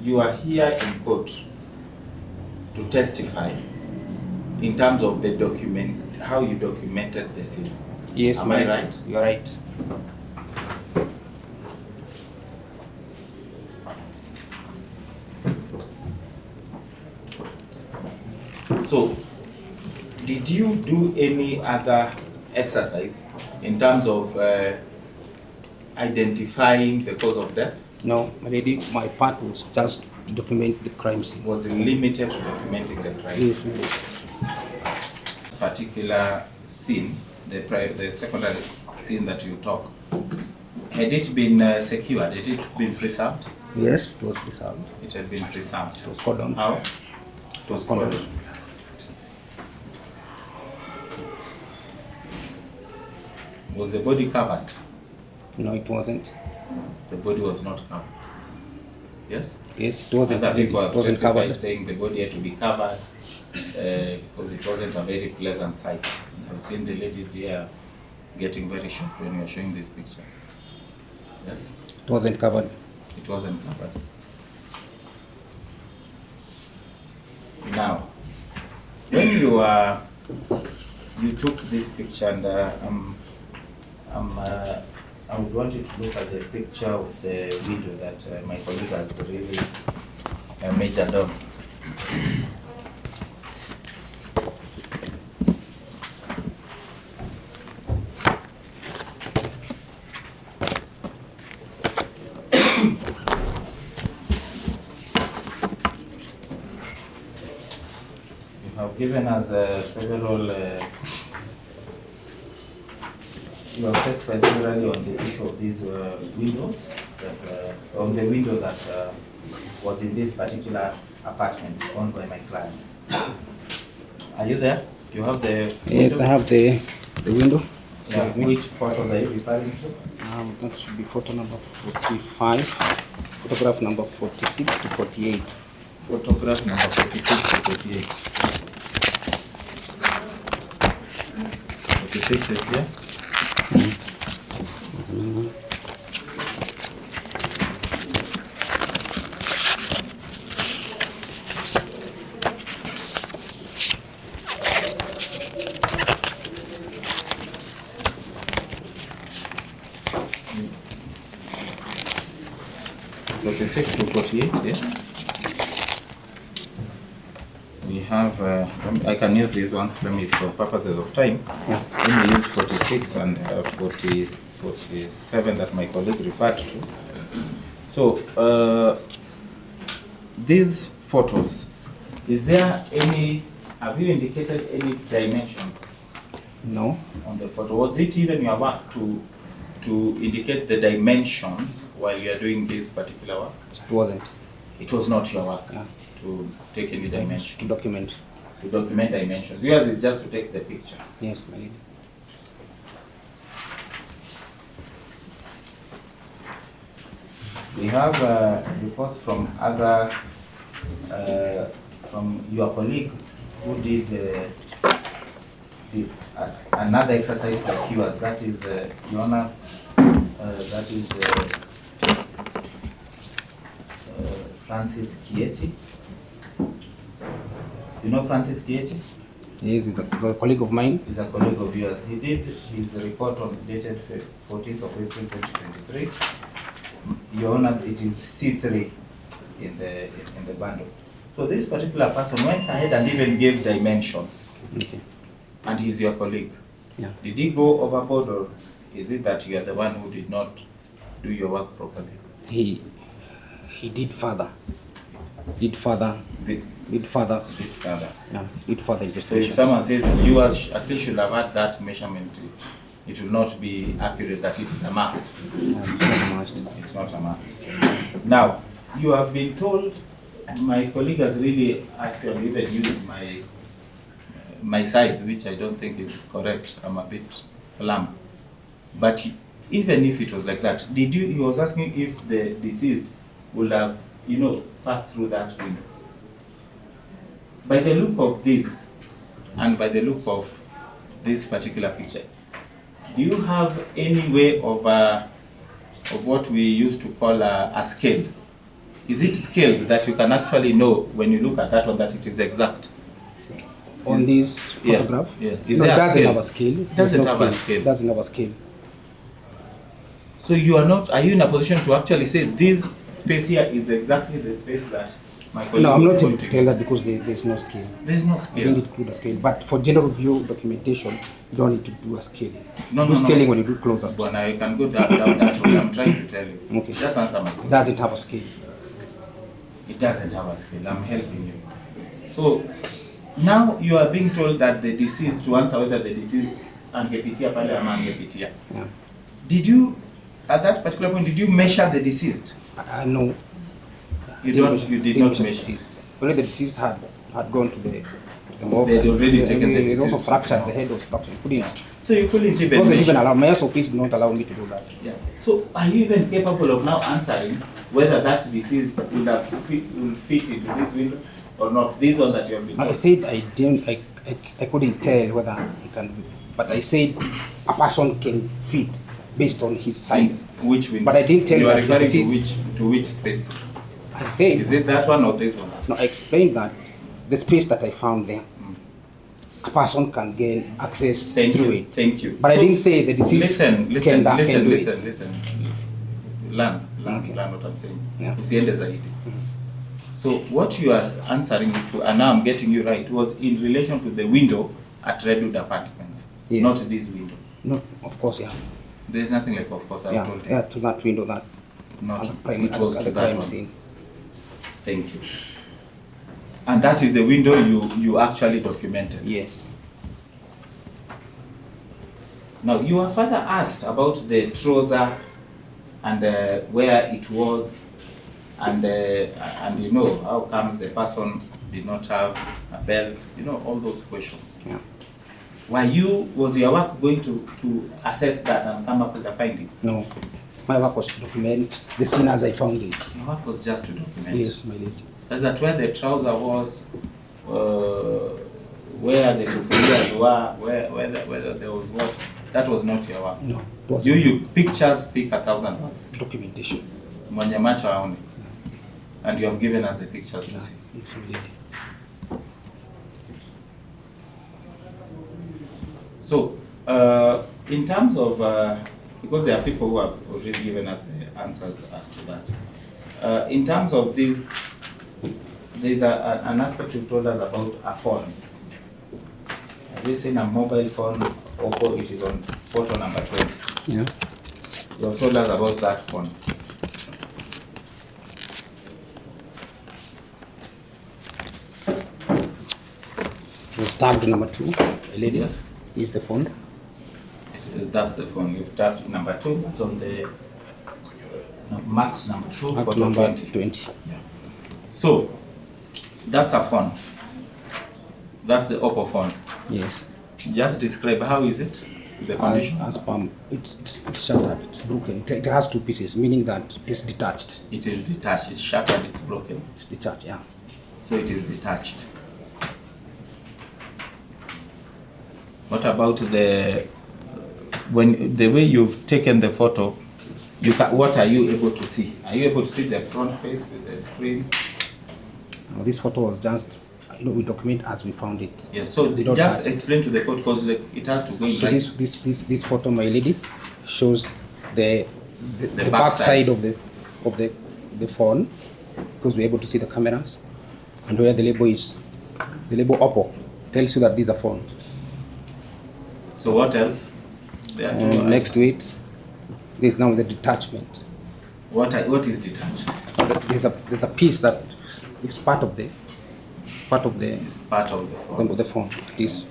you are here in court to testify in terms of the document, how you documented the scene. Yes, Am I right? You're right. So, did you do any other exercise in terms of identifying the cause of death? No, my lady, my part was just to document the crime scene. Was it limited to documenting the crime Yes, scene? my lady. Particular scene, the secondary scene that you talk, had it been secured? Had it been preserved? Yes, it was preserved. It had been preserved. It was cordoned. How? It was Cordoned. cordoned. Was the body covered? No, it wasn't. The body was not covered. Yes? Yes, it wasn't. Other people have It wasn't testified covered. saying the body had to be covered because it wasn't a very pleasant sight. I've seen the ladies here getting very shocked when you are showing these pictures. Yes? It wasn't covered. It wasn't covered. Now, when you took this picture, and I would want you to look at the picture of the window that my colleague has really majored on. You have given us several, you have testified severally on the issue of these windows, that, on the window that was in this particular apartment owned by my client. Are you there? Do you have the Yes, window? I have the window. Yeah. Which photos are you referring to? That should be photo number 45, photograph number 46 to 48. Photograph number 46 to 48. 46 is here. Six to 48, yes. We have, I can use these ones, let me, for purposes of time, let me use 46 and 47 that my colleague referred to. So, these photos, is there any, have you indicated any dimensions? No. On the photo? Was it even your work to indicate the dimensions while you are doing this particular work? It wasn't. It was not your work Yeah. to take any dimensions? To document. To document dimensions. Yours is just to take the picture. Yes, my lady. We have reports from other, from your colleague who did another exercise like yours. That is, Your Honor, that is Francis Kieti. You know Francis Kieti? Yes, he's a colleague of mine. He's a colleague of yours. He did his report on dated 14th of April 2023. Your Honor, it is C3 in the bundle. So this particular person went ahead and even gave dimensions. Okay. And he's your colleague. Yeah. Did he go overboard, or is it that you are the one who did not do your work properly? He did further. Did further. Did further. Yeah, did further So investigation. if someone says you at least should have had that measurement, it will not be accurate that it is a must. Yeah, it's not a must. It's not a must. Now, you have been told, my colleague has really actually even used my size, which I don't think is correct. I'm a bit plump. But even if it was like that, he was asking if the deceased would have, passed through that window. By the look of this, and by the look of this particular picture, do you have any way of what we used to call a scale? Is it scaled that you can actually know when you look at that one that it is exact? On this photograph? Yeah. No, it doesn't have a scale. Doesn't have a scale. It doesn't have a scale. So you are not, are you in a position to actually say this space here is exactly the space that my colleague No, I'm was not able to pointing? tell that because there's no scale. There's no I scale. didn't include a scale. But for general view documentation, you don't need to do a scaling. No, do no, scaling no. when you do close-ups. But now you can go down that road. I'm trying to tell you. Okay. Just answer my It question. doesn't have a scale. It doesn't have a scale. I'm helping you. So now you are being told that the deceased, to answer whether the deceased angepitia pale ama angepitia. Yeah. Did you, at that particular point, did you measure the deceased? No. You did not measure. Already the deceased had gone to the morgue. They had already taken the It also deceased. fractured, the head was fractured. So you couldn't It even wasn't measure. even allowed. My SOPs did not allow me to do that. Yeah. So are you even capable of now answering whether that disease will have will fit into this window or not? This one that you have been I told. said I couldn't tell whether he can do it. But I said a person can fit based on his size. Which window? But I didn't tell you are that referring to disease. which space? I said, Is it that one or this one? no, I explained that the space that I found there, a person can gain access Thank through you. it. Thank you. But I So, didn't say the disease Listen. can do it. Listen. Learn Okay. what I'm saying. Yeah. Usiende zaidi. So what you are answering, and now I'm getting you right, was in relation to the window at Redwood Apartments, Yes. not this window. No, of course, yeah. There's nothing like, of course, I Yeah, told you. yeah, to that window that Not, at the crime, which was at to the that crime one. scene. Thank you. And that is the window you actually documented. Yes. Now, your father asked about the trouser and where it was, and you know, how comes the person did not have a belt, you know, all those questions. Yeah. Was your work going to assess that and come up with a finding? No, my work was to document the scene as I found it. Your work was just to document. Yes, my lady. So that where the trouser was, where the sufurias were, whether there was what, that was not your work. No, it was You pictures speak 1,000 words. documentation. Mwenye macho haoni. And you have given us the pictures to see. Yes, my lady. So, in terms of, because there are people who have already given us the answers as to that. In terms of this, there's an aspect you told us about a phone. Have you seen a mobile phone? Oppo, it is on photo number 20. Yeah. You have told us about that phone. It was tagged number 2. My lady. Yes. Is the phone. That's the phone. You've tapped number 2, but on the max number 2, Tagged photo number 20. 20. Yeah. So, that's a phone. That's the Oppo phone. Yes. Just describe how is it, the condition. As palm, it's shattered, it's broken. It has 2 pieces, meaning that it's detached. It is detached, it's shattered, it's broken. It's detached, yeah. So it is detached. What about the way you've taken the photo? What are you able to see? Are you able to see the front face with the screen? Now, this photo was just, we document as we found it. Yes. So We don't just touch it. explain to the court because it has to go in. So right. this photo, my lady, shows the back back side. side of the phone, because we're able to see the cameras, and where the label is, the label Oppo tells you that this is a phone. So what else? There are two, Next to it, there's now the detachment. What is detached? There's a piece that is part of the It's part of the phone. It is.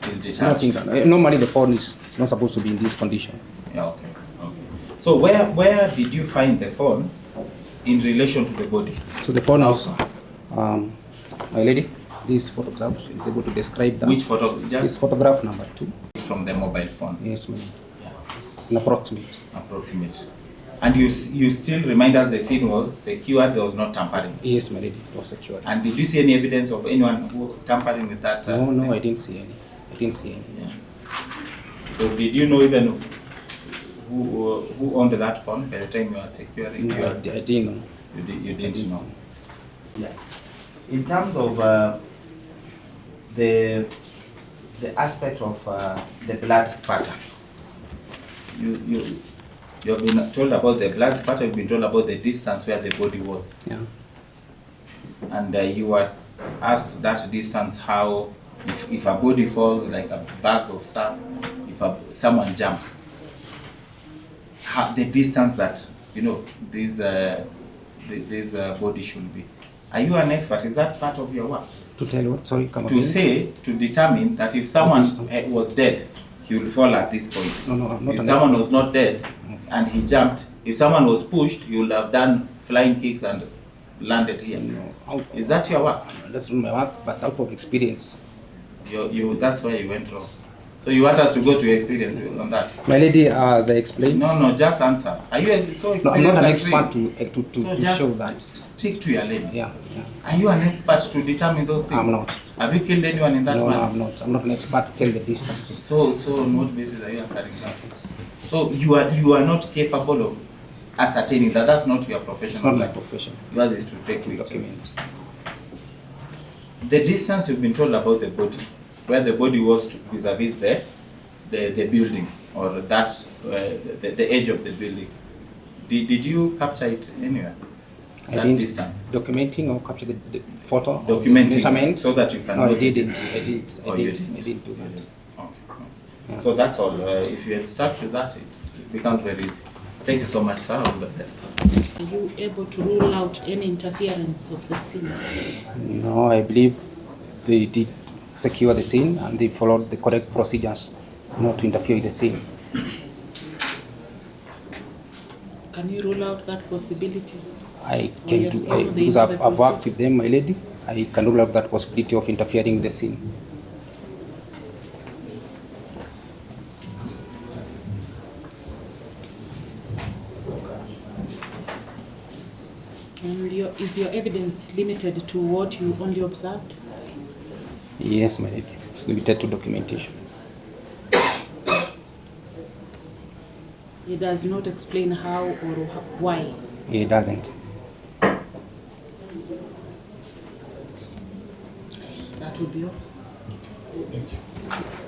It's It's not detached. normally the phone is not supposed to be in this condition. Yeah, okay. So where did you find the phone in relation to the body? So the phone is, How my lady, this photograph is able to describe that. Which photo? This Just photograph number 2. from the mobile phone. Yes, ma'am. Yeah. An approximate. Approximate. And you still remind us the scene was secured, there was no tampering. Yes, my lady, it was secured. And did you see any evidence of anyone who tampering with that? No, scene? I didn't see any. Yeah. So did you know even who owned that phone by the time you were securing? No, I didn't know. You didn't know. Yeah. In terms of the aspect of the blood spatter, you've been told about the blood spatter. You've been told about the distance where the body was. Yeah. And you were asked that distance, how, if a body falls like a bag of sand, if someone jumps, how, the distance that, you know, this body should be. Are you an expert? Is that part of your work? To tell you what? Sorry, come To again. say, to determine that if someone was dead, he will fall at this point. No, I'm not if an someone expert. was not dead and he jumped, if someone was pushed, he would have done flying kicks and landed here. No. Is that your work? That's not my work, but out of experience. That's where you went wrong. So you want us to go to your experience on that? My lady, as I explained. No, just answer. Are you so experienced? No, I'm not an and expert trained? to just show that. Stick to your lane. Yeah. Are you an expert to determine those things? I'm not. Have you killed anyone in that No, manner? I'm not. I'm not an expert to tell the distance. So on what basis are you answering that? So you are not capable of ascertaining that. That's not your profession. It's not my profession. Yours is to take pictures. Document. The distance you've been told about the body, where the body was vis-a-vis the building, or that the edge of the building. Did you capture it anywhere? That distance. Documenting or capture the photo. Documenting Measurements. so that you can. No, know I the didn't. distance. I didn't. Oh, you didn't. I didn't do that. Okay. Yeah. So that's all. If you had stuck to that, it becomes very easy. Thank you so much, sir. All the best. Are you able to rule out any interference of the scene? No, I believe they did secure the scene and they followed the correct procedures not to interfere with the scene. Can you rule out that possibility? I Or can you're do, still because the I've worked with them, my lady. I can rule out that possibility of interfering with the scene. And is your evidence limited to what you only observed? Yes, my lady. It's limited to documentation. It does not explain how or why. It doesn't. That would be all. Thank you.